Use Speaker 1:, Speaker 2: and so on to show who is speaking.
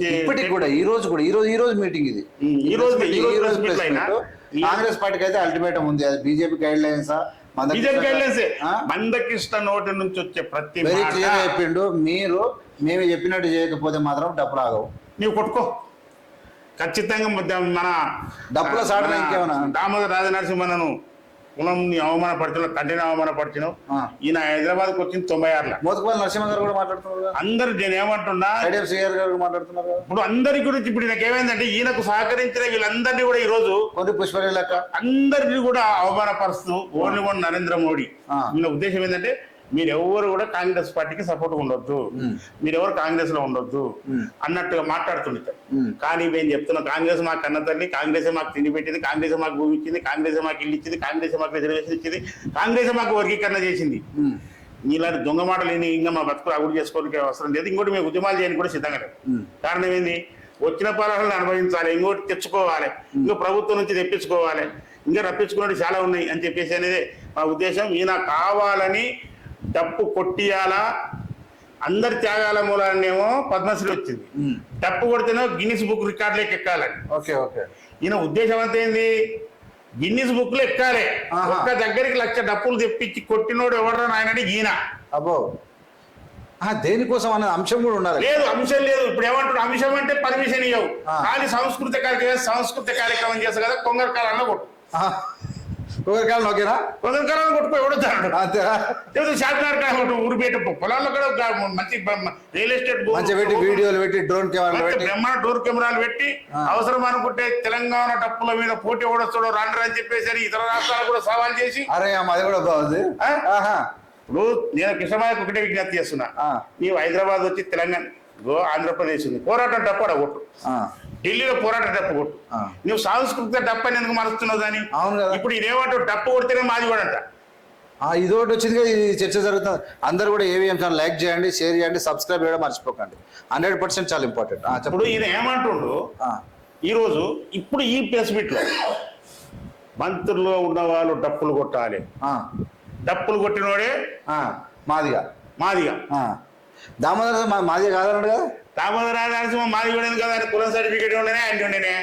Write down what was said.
Speaker 1: ఇప్పటికి కూడా ఈ రోజు మీటింగ్ ఇది.
Speaker 2: ఈ రోజు
Speaker 1: కాంగ్రెస్ పార్టీకి అయితే అల్టిమేటం ఉంది. అది బీజేపీ గైడ్ లైన్స్
Speaker 2: మందకృష్ణ నోటి నుంచి వచ్చే ప్రతి
Speaker 1: వెరీ క్లియర్ చెప్పిండు. మేము చెప్పినట్టు చేయకపోతే మాత్రం డబ్బులు ఆగవు.
Speaker 2: నీవు కొట్టుకో ఖచ్చితంగా. మన
Speaker 1: డబ్బుల సాధన ఇంకేమన్నా
Speaker 2: దామోదర రాజనరసింహను కులం అవమానపరిచినావు, తండ్రిని అవమానపరిచినావు. ఈయన హైదరాబాద్కి వచ్చింది 96లో.
Speaker 1: మోతుకుపల్లి నరసింహ గారు కూడా మాట్లాడుతున్నారు.
Speaker 2: అందరు నేను ఏమంటున్నా
Speaker 1: గారు మాట్లాడుతున్నారు.
Speaker 2: ఇప్పుడు అందరి గురించి ఇప్పుడు నాకు ఏమైందంటే ఈయనకు సహకరించిన వీళ్ళందరినీ కూడా ఈ రోజు
Speaker 1: కొన్ని పుష్పరి లెక్క
Speaker 2: అందరినీ కూడా అవమానపరుస్తూ ఓన్లీ వన్ నరేంద్ర మోడీ. వీళ్ళ ఉద్దేశం ఏంటంటే మీరెవరు కూడా కాంగ్రెస్ పార్టీకి సపోర్ట్ ఉండొద్దు, మీరెవరు కాంగ్రెస్ లో ఉండొద్దు అన్నట్టుగా మాట్లాడుతుంటారు. కానీ మేము చెప్తున్నాం, కాంగ్రెస్ మాకు కన్న తల్లి, కాంగ్రెస్ మాకు తిండి పెట్టింది, కాంగ్రెస్ మాకు భూమి ఇచ్చింది, కాంగ్రెస్ మాకు ఇల్లు ఇచ్చింది, కాంగ్రెస్ మాకు రిజర్వేషన్ ఇచ్చింది, కాంగ్రెస్ మాకు వర్గీకరణ చేసింది. ఇలాంటి దొంగ మాటలు ఇంకా మా బతుకులు అభివృద్ధి చేసుకోవడానికి అవసరం లేదు. ఇంకోటి మేము ఉద్యమాలు చేయడానికి కూడా సిద్ధంగా లేదు. కారణం ఏంది, వచ్చిన పాలనలను అనుభవించాలి, ఇంకోటి తెచ్చుకోవాలి, ఇంకో ప్రభుత్వం నుంచి తెప్పించుకోవాలి, ఇంకా రప్పించుకున్నట్టు చాలా ఉన్నాయి అని చెప్పేసి అనేది మా ఉద్దేశం. ఈయన కావాలని డప్పు కొట్టియాలా, అందరి త్యాగాల మూలానేమో పద్మశ్రీ వచ్చింది, డప్పు కొడితేనో గిన్నిస్ బుక్ రికార్డులోకి ఎక్కాలని. ఈయన ఉద్దేశం అంతా ఏంది, గిన్నిస్ బుక్ లో ఎక్కాలి. ఒక్క దగ్గరికి 1,00,000 డప్పులు తెప్పించి కొట్టినోడు ఎవడరా నాయనని ఈయన.
Speaker 1: అబ్బో, దేనికోసం అనే అంశం కూడా ఉండాలి.
Speaker 2: లేదు, అంశం లేదు. ఇప్పుడు ఏమంటారు, అంశం అంటే పర్మిషన్ ఇవ్వవు, కానీ సంస్కృతి కార్యక్రమం చేస్తా కదా, కొంగర కాలంలో కొట్టు.
Speaker 1: కొంగరకాలం ఓకేనా,
Speaker 2: కొంగరకాలం కొట్టుకో ఎవడో షార్ట్నర్ కొట్టు. ఊరిపేట పొలాల్లో కూడా మంచి రియల్ ఎస్టేట్
Speaker 1: పెట్టి వీడియోలు పెట్టి డ్రోన్
Speaker 2: కెమెరాలు పెట్టి అవసరం అనుకుంటే తెలంగాణ డప్పుల మీద పోటీ ఓడొస్తాడో రాండ్రా అని చెప్పేసి ఇతర రాష్ట్రాలు కూడా సవాల్ చేసి.
Speaker 1: అరే అది కూడా బాగుంది.
Speaker 2: ఇప్పుడు నేను కృష్ణమాయకు ఒకటే విజ్ఞప్తి చేస్తున్నా, నీవు హైదరాబాద్ వచ్చి తెలంగాణ ఆంధ్రప్రదేశ్ ఉంది, పోరాటం డప్పు అడ కొట్టు, ఢిల్లీలో పోరాటం డప్పు కొట్టు. నువ్వు సాంస్కృతిక డప్పు అని ఎందుకు మరుస్తున్నావు దాన్ని? ఇప్పుడు ఇదేమంటావు, డప్పు కొడితేనే మాది కూడా అంట.
Speaker 1: ఇదొకటి వచ్చింది, ఈ చర్చ జరుగుతుంది. అందరు కూడా ఏవిఎం ఛానల్ లైక్ చేయండి, షేర్ చేయండి, సబ్స్క్రైబ్ చేయడం మర్చిపోకండి. 100% చాలా ఇంపార్టెంట్.
Speaker 2: ఇప్పుడు ఈయన ఏమంటుండు, ఈరోజు ఇప్పుడు ఈ ప్రెస్ మీట్ లో మంత్రుల్లో ఉన్న వాళ్ళు డప్పులు కొట్టాలి, డప్పులు కొట్టినోడే మాదిగా.
Speaker 1: దామోదర మాదిగా కాదన్నాడు కదా,
Speaker 2: దామోదర రాజనరసింహ మాది కూడా కదా, కులం సర్టిఫికేట్ ఉండనే ఆయన ఉండేనే.